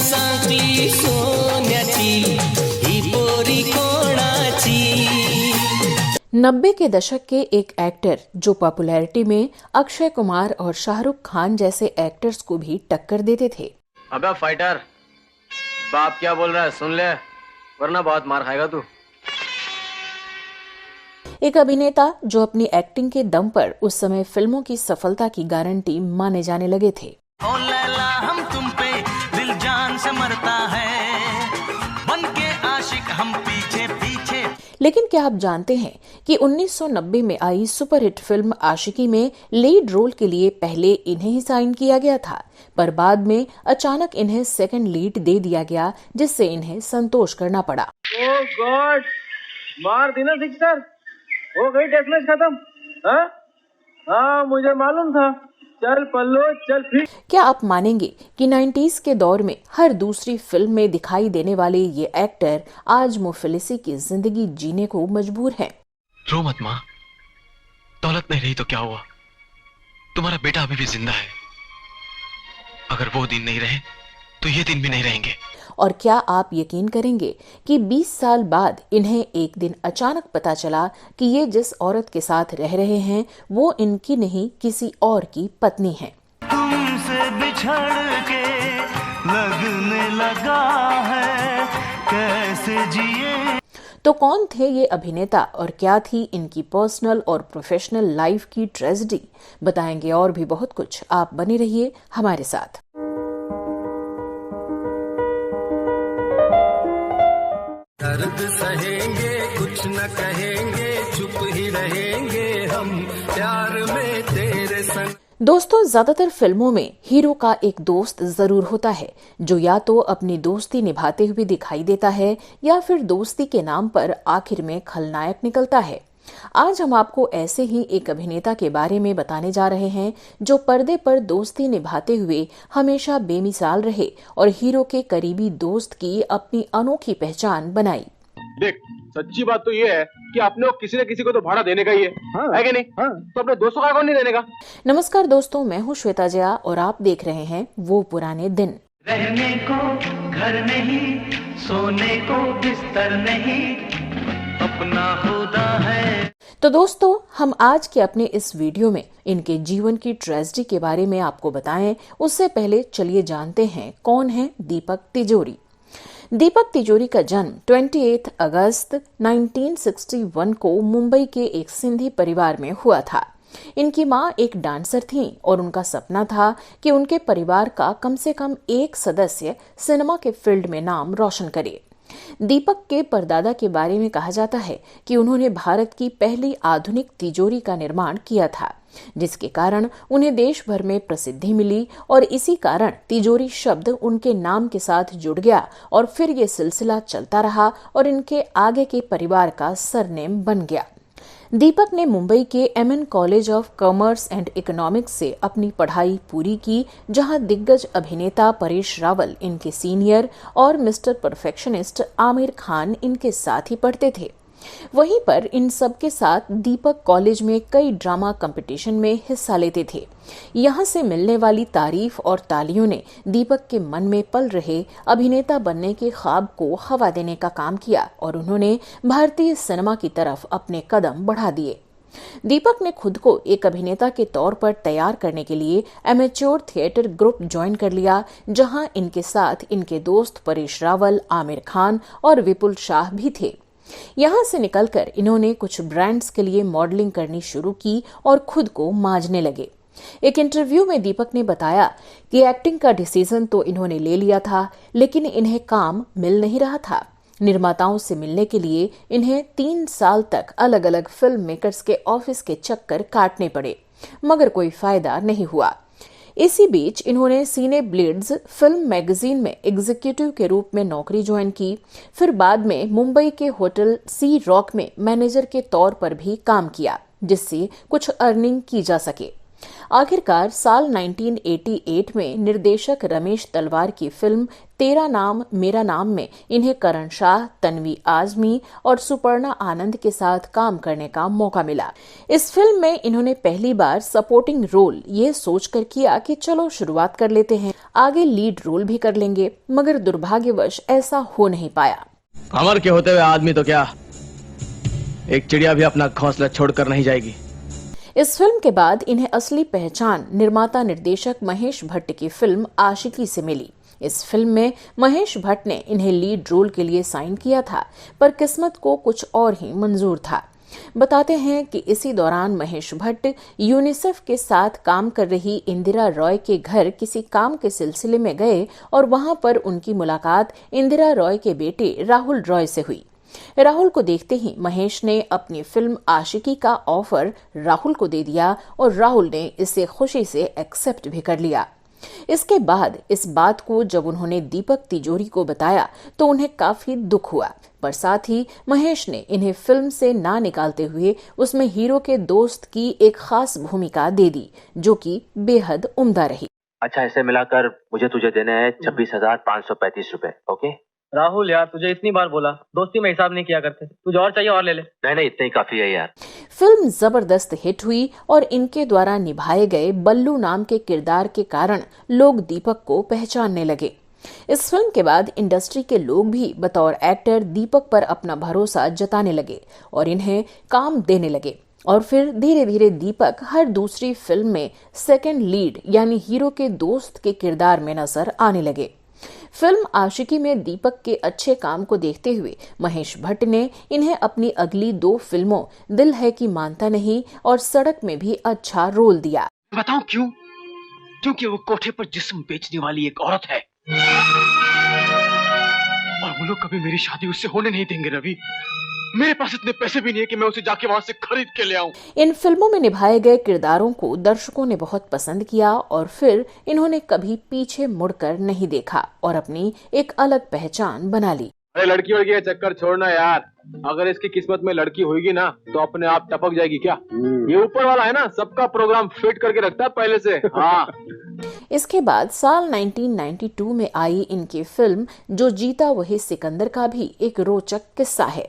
सांकली सोन्याची ही पोरी कोणाची। 90 के दशक के एक एक्टर जो पॉपुलैरिटी में अक्षय कुमार और शाहरुख खान जैसे एक्टर्स को भी टक्कर देते थे। अबे फाइटर, बाप क्या बोल रहा है सुन ले, वरना बहुत मार खाएगा तू। एक अभिनेता जो अपनी एक्टिंग के दम पर उस समय फिल्मों की सफलता की गारंटी माने जाने लगे थे। ओ लैला हम तुम पे दिल जान से मरता है, बन के आशिक हम पीछे पीछे। लेकिन क्या आप जानते हैं कि 1990 में आई सुपरहिट फिल्म आशिकी में लीड रोल के लिए पहले इन्हें ही साइन किया गया था, पर बाद में अचानक इन्हें सेकंड लीड दे दिया गया, जिससे इन्हें संतोष करना पड़ा। ओह गॉड, मार दी ना सिक्सर, हो गई टेस्ट मैच खत्म। हाँ मुझे मालूम था, चल पल्लो चल फिर। क्या आप मानेंगे कि 90s के दौर में हर दूसरी फिल्म में दिखाई देने वाले ये एक्टर आज मुफलिसी की जिंदगी जीने को मजबूर हैं। रो मत माँ, दौलत नहीं रही तो क्या हुआ, तुम्हारा बेटा अभी भी जिंदा है। अगर वो दिन नहीं रहे तो ये दिन भी नहीं रहेंगे। और क्या आप यकीन करेंगे कि 20 साल बाद इन्हें एक दिन अचानक पता चला कि ये जिस औरत के साथ रह रहे हैं वो इनकी नहीं किसी और की पत्नी है। तुमसे बिछड़ के लगने लगा है कैसे जिए। तो कौन थे ये अभिनेता और क्या थी इनकी पर्सनल और प्रोफेशनल लाइफ की ट्रेजेडी, बताएंगे और भी बहुत कुछ। आप बने रहिए हमारे साथ। दर्द सहेंगे कुछ न कहेंगे, चुप ही रहेंगे हम प्यार में तेरे संग। दोस्तों, ज्यादातर फिल्मों में हीरो का एक दोस्त जरूर होता है जो या तो अपनी दोस्ती निभाते हुए दिखाई देता है या फिर दोस्ती के नाम पर आखिर में खलनायक निकलता है। आज हम आपको ऐसे ही एक अभिनेता के बारे में बताने जा रहे हैं जो पर्दे पर दोस्ती निभाते हुए हमेशा बेमिसाल रहे और हीरो के करीबी दोस्त की अपनी अनोखी पहचान बनाई। देख, सच्ची बात तो ये है कि अपने को किसी न किसी को तो भाड़ा देने का ही है कि नहीं? तो अपने दोस्तों का कौन नहीं देने का? नमस्कार दोस्तों, मैं हूँ श्वेता जया और आप देख रहे हैं वो पुराने दिन। रहने को घर नहीं, सोने को बिस्तर नहीं, अपना खुदा है। तो दोस्तों, हम आज के अपने इस वीडियो में इनके जीवन की ट्रेजेडी के बारे में आपको बताएं, उससे पहले चलिए जानते हैं कौन है दीपक तिजोरी। दीपक तिजोरी का जन्म 28 अगस्त 1961 को मुंबई के एक सिंधी परिवार में हुआ था। इनकी मां एक डांसर थीं और उनका सपना था कि उनके परिवार का कम से कम एक सदस्य सिनेमा के फील्ड में नाम रोशन करे। दीपक के परदादा के बारे में कहा जाता है कि उन्होंने भारत की पहली आधुनिक तिजोरी का निर्माण किया था, जिसके कारण उन्हें देश भर में प्रसिद्धि मिली और इसी कारण तिजोरी शब्द उनके नाम के साथ जुड़ गया और फिर ये सिलसिला चलता रहा और इनके आगे के परिवार का सरनेम बन गया। दीपक ने मुंबई के MN college of commerce and economics से अपनी पढ़ाई पूरी की, जहां दिग्गज अभिनेता परेश रावल इनके सीनियर और मिस्टर परफेक्शनिस्ट आमिर खान इनके साथ ही पढ़ते थे। वहीं पर इन सब के साथ दीपक कॉलेज में कई ड्रामा कंपटीशन में हिस्सा लेते थे। यहाँ से मिलने वाली तारीफ और तालियों ने दीपक के मन में पल रहे अभिनेता बनने के ख्वाब को हवा देने का काम किया और उन्होंने भारतीय सिनेमा की तरफ अपने कदम बढ़ा दिए। दीपक ने खुद को एक अभिनेता के तौर पर तैयार करने के लिए एमेच्योर थिएटर ग्रुप ज्वाइन कर लिया, जहां इनके साथ इनके दोस्त परेश रावल, आमिर खान और विपुल शाह भी थे। यहाँ से निकलकर इन्होंने कुछ ब्रांड्स के लिए मॉडलिंग करनी शुरू की और खुद को मांझने लगे। एक इंटरव्यू में दीपक ने बताया कि एक्टिंग का डिसीजन तो इन्होंने ले लिया था, लेकिन इन्हें काम मिल नहीं रहा था। निर्माताओं से मिलने के लिए इन्हें 3 साल तक अलग अलग फिल्म मेकर्स के ऑफिस के चक्कर काटने पड़े, मगर कोई फायदा नहीं हुआ। इसी बीच इन्होंने सीने ब्लेड्स फिल्म मैगजीन में एग्जीक्यूटिव के रूप में नौकरी ज्वाइन की। फिर बाद में मुंबई के होटल सी रॉक में मैनेजर के तौर पर भी काम किया, जिससे कुछ अर्निंग की जा सके। आखिरकार साल 1988 में निर्देशक रमेश तलवार की फिल्म तेरा नाम मेरा नाम में इन्हें करण शाह, तन्वी आजमी और सुपर्णा आनंद के साथ काम करने का मौका मिला। इस फिल्म में इन्होंने पहली बार सपोर्टिंग रोल ये सोचकर किया कि चलो शुरुआत कर लेते हैं, आगे लीड रोल भी कर लेंगे, मगर दुर्भाग्यवश ऐसा हो नहीं पाया। कमर के होते हुए आदमी तो क्या, एक चिड़िया भी अपना घोंसला छोड़कर नहीं जाएगी। इस फिल्म के बाद इन्हें असली पहचान निर्माता निर्देशक महेश भट्ट की फिल्म आशिकी से मिली। इस फिल्म में महेश भट्ट ने इन्हें लीड रोल के लिए साइन किया था, पर किस्मत को कुछ और ही मंजूर था। बताते हैं कि इसी दौरान महेश भट्ट यूनिसेफ के साथ काम कर रही इंदिरा रॉय के घर किसी काम के सिलसिले में गए और वहां पर उनकी मुलाकात इंदिरा रॉय के बेटे राहुल रॉय से हुई। राहुल को देखते ही महेश ने अपनी फिल्म आशिकी का ऑफर राहुल को दे दिया और राहुल ने इसे खुशी से एक्सेप्ट भी कर लिया। इसके बाद इस बात को जब उन्होंने दीपक तिजोरी को बताया तो उन्हें काफी दुख हुआ, पर साथ ही महेश ने इन्हें फिल्म से ना निकालते हुए उसमें हीरो के दोस्त की एक खास भूमिका दे दी, जो कि बेहद उम्दा रही। अच्छा, इसे मिलाकर मुझे तुझे देने हैं 26,535 रुपए। ओके राहुल यार, तुझे इतनी बार बोला दोस्ती में हिसाब नहीं किया करते, तुझे और चाहिए और ले ले। नहीं, इतना ही काफी है यार। फिल्म जबरदस्त हिट हुई और इनके द्वारा निभाए गए बल्लू नाम के किरदार के कारण लोग दीपक को पहचानने लगे। इस फिल्म के बाद इंडस्ट्री के लोग भी बतौर एक्टर दीपक पर अपना भरोसा जताने लगे और इन्हें काम देने लगे, और फिर धीरे धीरे दीपक हर दूसरी फिल्म में सेकंड लीड यानी हीरो के दोस्त के किरदार में नजर आने लगे। फिल्म आशिकी में दीपक के अच्छे काम को देखते हुए महेश भट्ट ने इन्हें अपनी अगली 2 फिल्मों दिल है कि मानता नहीं और सड़क में भी अच्छा रोल दिया। बताऊं क्यों? क्योंकि वो कोठे पर जिस्म बेचने वाली एक औरत है और वो लोग कभी मेरी शादी उससे होने नहीं देंगे रवि। मेरे पास इतने पैसे भी नहीं है कि मैं उसे जाके वहां से खरीद के ले आऊं। इन फिल्मों में निभाए गए किरदारों को दर्शकों ने बहुत पसंद किया और फिर इन्होंने कभी पीछे मुड़कर नहीं देखा और अपनी एक अलग पहचान बना ली। अरे लड़की वड़की का चक्कर छोड़ना यार, अगर इसकी किस्मत में लड़की होगी ना तो अपने आप टपक जाएगी। क्या ये ऊपर वाला है ना, सबका प्रोग्राम फिट करके रखता है पहले से। हाँ। इसके बाद साल 1992 में आई इनकी फिल्म जो जीता वही सिकंदर का भी एक रोचक किस्सा है।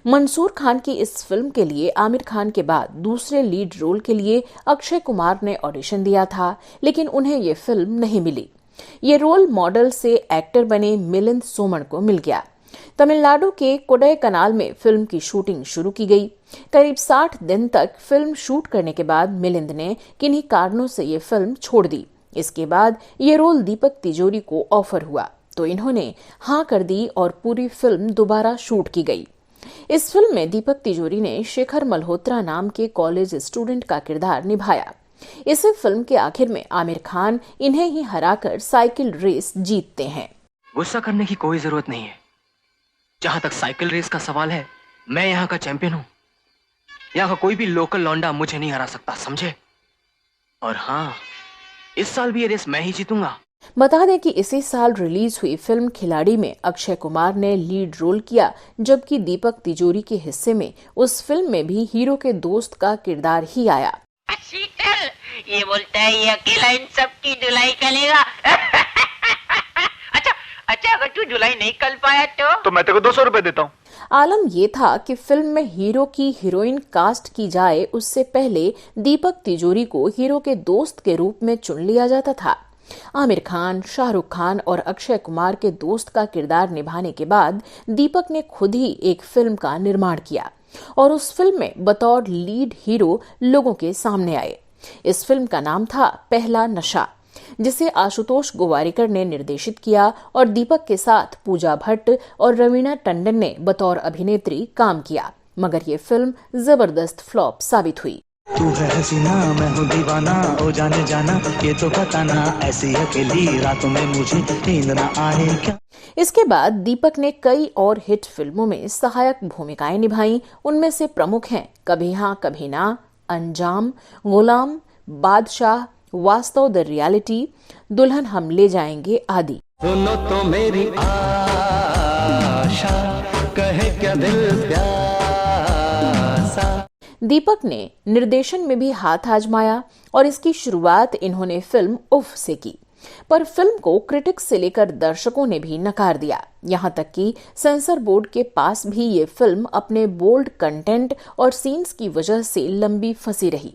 मंसूर खान की इस फिल्म के लिए आमिर खान के बाद दूसरे लीड रोल के लिए अक्षय कुमार ने ऑडिशन दिया था, लेकिन उन्हें ये फिल्म नहीं मिली। ये रोल मॉडल से एक्टर बने मिलिंद सोमन को मिल गया। तमिलनाडु के कोडाईकनाल में फिल्म की शूटिंग शुरू की गई। करीब 60 दिन तक फिल्म शूट करने के बाद मिलिंद ने किन्हीं कारणों से ये फिल्म छोड़ दी। इसके बाद ये रोल दीपक तिजोरी को ऑफर हुआ तो इन्होंने हाँ कर दी और पूरी फिल्म दोबारा शूट की गई। इस फिल्म में दीपक तिजोरी ने शेखर मल्होत्रा नाम के कॉलेज स्टूडेंट का किरदार निभाया। इस फिल्म के आखिर में आमिर खान इन्हें ही हराकर साइकिल रेस जीतते हैं। गुस्सा करने की कोई जरूरत नहीं है। जहां तक साइकिल रेस का सवाल है, मैं यहाँ का चैंपियन हूँ। यहाँ का कोई भी लोकल लौंडा मुझे नहीं हरा सकता, समझे? और हाँ, इस साल भी ये रेस मैं ही जीतूंगा। बता दें कि इसी साल रिलीज हुई फिल्म खिलाड़ी में अक्षय कुमार ने लीड रोल किया, जबकि दीपक तिजोरी के हिस्से में उस फिल्म में भी हीरो के दोस्त का किरदार ही आया। ये बोलता है ये अकेला इन सब की धुलाई करेगा। अच्छा अगर तू धुलाई नहीं कर पाया तो मैं तेरे को 200 रुपए देता हूँ। आलम ये था कि फिल्म में हीरो की हीरोइन कास्ट की जाए उससे पहले दीपक तिजोरी को हीरो के दोस्त के रूप में चुन लिया जाता था। आमिर खान, शाहरुख खान और अक्षय कुमार के दोस्त का किरदार निभाने के बाद दीपक ने खुद ही एक फिल्म का निर्माण किया और उस फिल्म में बतौर लीड हीरो लोगों के सामने आए। इस फिल्म का नाम था पहला नशा, जिसे आशुतोष गोवारिकर ने निर्देशित किया और दीपक के साथ पूजा भट्ट और रवीना टंडन ने बतौर अभिनेत्री काम किया, मगर ये फिल्म जबरदस्त फ्लॉप साबित हुई। तू है हसीना मैं हूँ दीवाना, ओ जाने जाना ये तो बताना, ऐसी अकेली रातों में मुझे नींद ना आए क्या। इसके बाद दीपक ने कई और हिट फिल्मों में सहायक भूमिकाएं निभाई। उनमें से प्रमुख हैं कभी हाँ कभी ना, अंजाम, गुलाम, बादशाह, वास्तव द रियलिटी, दुल्हन हम ले जाएंगे आदि। सुनो तो मेरी आशा, कहे क्या दिल प्यासा। दीपक ने निर्देशन में भी हाथ आजमाया और इसकी शुरुआत इन्होंने फिल्म उफ से की, पर फिल्म को क्रिटिक्स से लेकर दर्शकों ने भी नकार दिया। यहां तक कि सेंसर बोर्ड के पास भी ये फिल्म अपने बोल्ड कंटेंट और सीन्स की वजह से लंबी फंसी रही।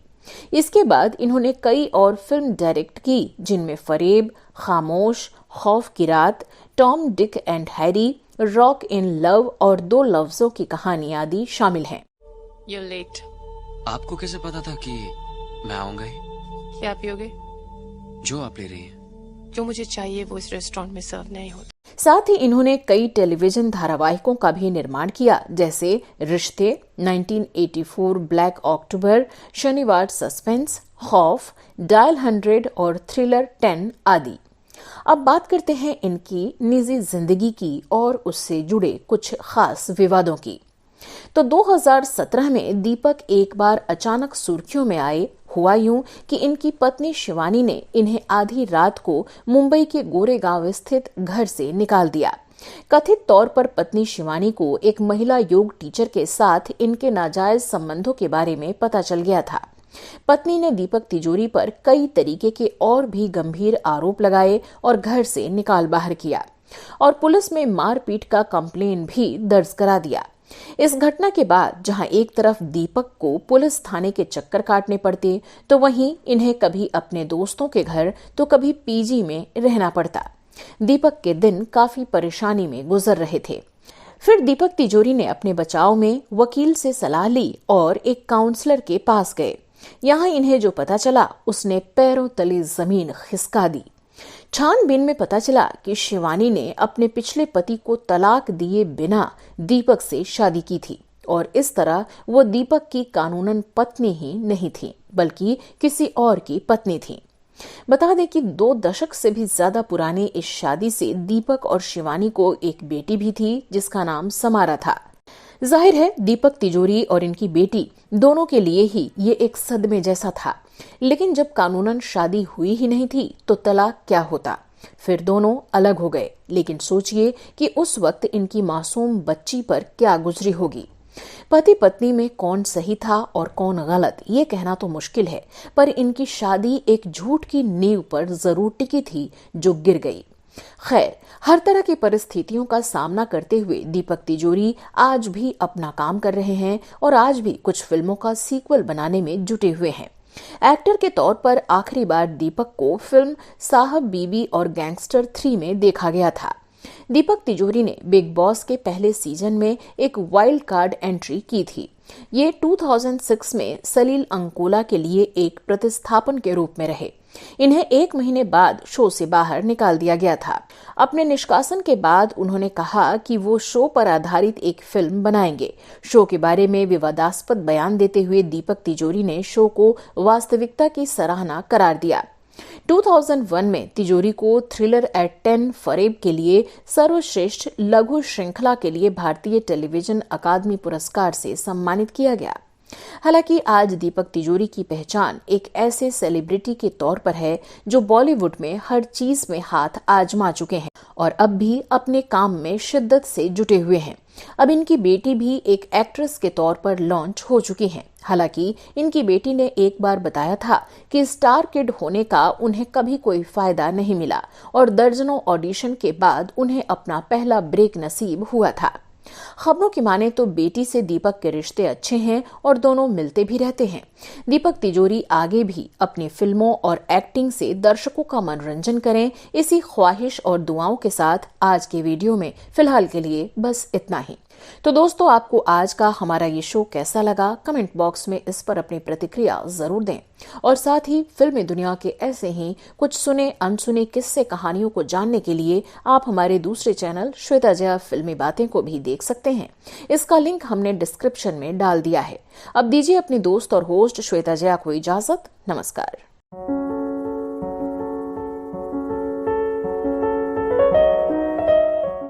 इसके बाद इन्होंने कई और फिल्म डायरेक्ट की, जिनमें फरेब, खामोश, खौफ की रात, Tom Dick and Harry, rock in love और दो लफ्जों की कहानी आदि शामिल हैं। You're late. आपको कैसे पता था कि मैं आऊंगा ही? क्या पियोगे? जो आप ले रही हैं। जो मुझे चाहिए वो इस रेस्टोरेंट में सर्व नहीं होता। साथ ही इन्होंने कई टेलीविजन धारावाहिकों का भी निर्माण किया, जैसे रिश्ते, 1984 ब्लैक अक्टूबर, शनिवार सस्पेंस, खौफ, डायल 100 और थ्रिलर 10 आदि। अब बात करते हैं इनकी निजी जिंदगी की और उससे जुड़े कुछ खास विवादों की। तो 2017 में दीपक एक बार अचानक सुर्खियों में आए। हुआ यूं कि इनकी पत्नी शिवानी ने इन्हें आधी रात को मुंबई के गोरेगांव स्थित घर से निकाल दिया। कथित तौर पर पत्नी शिवानी को एक महिला योग टीचर के साथ इनके नाजायज संबंधों के बारे में पता चल गया था। पत्नी ने दीपक तिजोरी पर कई तरीके के और भी गंभीर आरोप लगाए और घर से निकाल बाहर किया और पुलिस में मारपीट का कंप्लेन भी दर्ज करा दिया। इस घटना के बाद जहां एक तरफ दीपक को पुलिस थाने के चक्कर काटने पड़ते, तो वहीं इन्हें कभी अपने दोस्तों के घर तो कभी पीजी में रहना पड़ता। दीपक के दिन काफी परेशानी में गुजर रहे थे। फिर दीपक तिजोरी ने अपने बचाव में वकील से सलाह ली और एक काउंसलर के पास गए। यहाँ इन्हें जो पता चला उसने पैरों तले जमीन खिसका दी। छानबीन में पता चला कि शिवानी ने अपने पिछले पति को तलाक दिए बिना दीपक से शादी की थी और इस तरह वो दीपक की कानूनन पत्नी ही नहीं थी, बल्कि किसी और की पत्नी थी। बता दें कि 2 दशक से भी ज्यादा पुराने इस शादी से दीपक और शिवानी को एक बेटी भी थी, जिसका नाम समारा था। जाहिर है दीपक तिजोरी और इनकी बेटी दोनों के लिए ही ये एक सदमे जैसा था, लेकिन जब कानूनन शादी हुई ही नहीं थी तो तलाक क्या होता। फिर दोनों अलग हो गए, लेकिन सोचिए कि उस वक्त इनकी मासूम बच्ची पर क्या गुजरी होगी। पति पत्नी में कौन सही था और कौन गलत, ये कहना तो मुश्किल है, पर इनकी शादी एक झूठ की नींव पर जरूर टिकी थी जो गिर गई। खैर, हर तरह की परिस्थितियों का सामना करते हुए दीपक तिजोरी आज भी अपना काम कर रहे हैं और आज भी कुछ फिल्मों का सीक्वल बनाने में जुटे हुए हैं। एक्टर के तौर पर आखिरी बार दीपक को फिल्म साहब बीबी और गैंगस्टर 3 में देखा गया था। दीपक तिजोरी ने बिग बॉस के पहले सीजन में एक वाइल्ड कार्ड एंट्री की थी। ये 2006 में सलील अंकोला के लिए एक प्रतिस्थापन के रूप में रहे। इन्हें 1 महीने बाद शो से बाहर निकाल दिया गया था। अपने निष्कासन के बाद उन्होंने कहा कि वो शो पर आधारित एक फिल्म बनाएंगे। शो के बारे में विवादास्पद बयान देते हुए दीपक तिजोरी ने शो को वास्तविकता की सराहना करार दिया। 2001 में तिजोरी को थ्रिलर एट 10 फरेब के लिए सर्वश्रेष्ठ लघु श्रृंखला के लिए भारतीय टेलीविजन अकादमी पुरस्कार से सम्मानित किया गया। हालांकि आज दीपक तिजोरी की पहचान एक ऐसे सेलिब्रिटी के तौर पर है जो बॉलीवुड में हर चीज में हाथ आजमा चुके हैं और अब भी अपने काम में शिद्दत से जुटे हुए हैं। अब इनकी बेटी भी एक एक्ट्रेस के तौर पर लॉन्च हो चुकी हैं। हालांकि इनकी बेटी ने एक बार बताया था कि स्टार किड होने का उन्हें कभी कोई फायदा नहीं मिला और दर्जनों ऑडिशन के बाद उन्हें अपना पहला ब्रेक नसीब हुआ था। खबरों की माने तो बेटी से दीपक के रिश्ते अच्छे हैं और दोनों मिलते भी रहते हैं। दीपक तिजोरी आगे भी अपनी फिल्मों और एक्टिंग से दर्शकों का मनोरंजन करें, इसी ख्वाहिश और दुआओं के साथ आज के वीडियो में फिलहाल के लिए बस इतना ही। तो दोस्तों, आपको आज का हमारा ये शो कैसा लगा, कमेंट बॉक्स में इस पर अपनी प्रतिक्रिया जरूर दें और साथ ही फिल्मी दुनिया के ऐसे ही कुछ सुने अनसुने किस्से कहानियों को जानने के लिए आप हमारे दूसरे चैनल श्वेता जया फिल्मी बातें को भी देख सकते हैं। इसका लिंक हमने डिस्क्रिप्शन में डाल दिया है। अब दीजिए अपनी दोस्त और होस्ट श्वेता जया को इजाजत। नमस्कार।